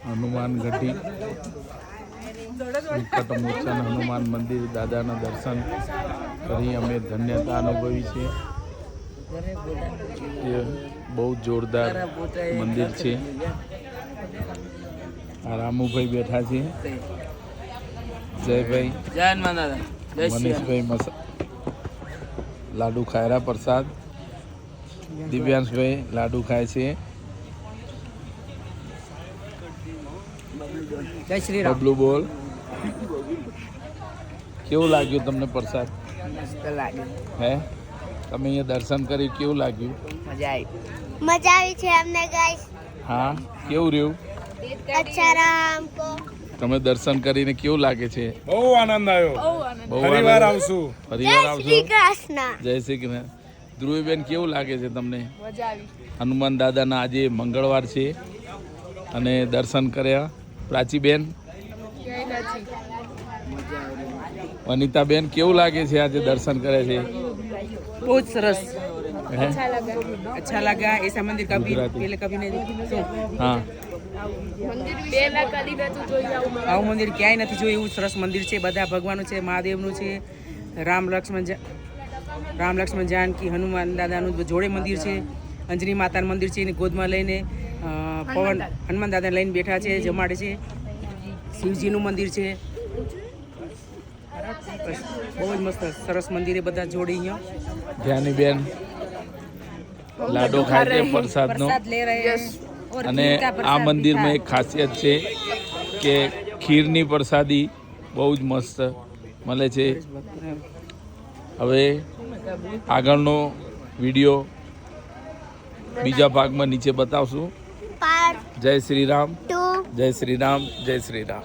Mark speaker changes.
Speaker 1: હનુમાન ગઢી સંકટ મોચન હનુમાન મંદિર દાદાના દર્શન કરી અમે ધન્યતા અનુભવી છે। એ બહુ જોરદાર મંદિર છે। આ રામુભાઈ બેઠા છે, જયભાઈ, મનીષભાઈ લાડુ ખાયરા પ્રસાદ, દિવ્યાંશભાઈ લાડુ ખાય છે।
Speaker 2: જય શ્રી રામ।
Speaker 1: બબલુ બોલ, કેવું લાગ્યું તમને પ્રસાદ?
Speaker 2: મસ્ત લાગ્યું।
Speaker 1: હે, તમે અહીંયા દર્શન કરી કેવું લાગ્યું?
Speaker 3: मजा आई छे हमने गाइस।
Speaker 1: હા, કેવું રહ્યું?
Speaker 3: अच्छा रहा हमको।
Speaker 1: તમે દર્શન કરીને કેવું લાગે છે?
Speaker 4: બહુ આનંદ આવ્યો।
Speaker 1: બહુ
Speaker 4: ફરીવાર આવશું।
Speaker 1: ફરીવાર
Speaker 3: जय
Speaker 1: આવશો?
Speaker 3: श्री कृष्ण।
Speaker 1: જય શ્રી કૃષ્ણ। ધ્રુવીબેન કેવું લાગે છે તમને? હનુમાન દાદાના આજે મંગળવાર છે અને દર્શન કર્યા। પ્રાચીબેન, વનિતાબેન કેવું લાગે છે આજે દર્શન કરે છે?
Speaker 2: बहुत सरस।
Speaker 1: હે?
Speaker 2: अच्छा लगा। ऐसा मंदिर कभी पहले कभी नहीं देखा।
Speaker 1: હા,
Speaker 2: આવું મંદિર ક્યાંય નથી જોયું। એવું સરસ મંદિર છે। બધા ભગવાનો છે, મહાદેવનું છે, રામ લક્ષ્મણ જાનકી હનુમાન દાદાનું જોડે મંદિર છે। અંજની માતાનું મંદિર છે, એની ગોદમાં લઈને પવન હનુમાન દાદાને લઈને બેઠા છે, જમાડે છે। શિવજીનું મંદિર છે। બહુ જ મસ્ત સરસ મંદિર એ બધા જોડે અહીંયા।
Speaker 1: ધ્યાનીબેન લાડો ખાય છે પ્રસાદનો।
Speaker 2: લે રહે हैं।
Speaker 1: અને આ મંદિરમાં એક ખાસિયત છે કે ખીરની પ્રસાદી બહુ જ મસ્ત મળે છે। હવે આગળનો વિડીયો બીજા ભાગમાં નીચે બતાવશું।
Speaker 3: पार्ट
Speaker 1: જય શ્રી રામ,
Speaker 3: 2।
Speaker 1: જય શ્રી રામ, જય શ્રી રામ।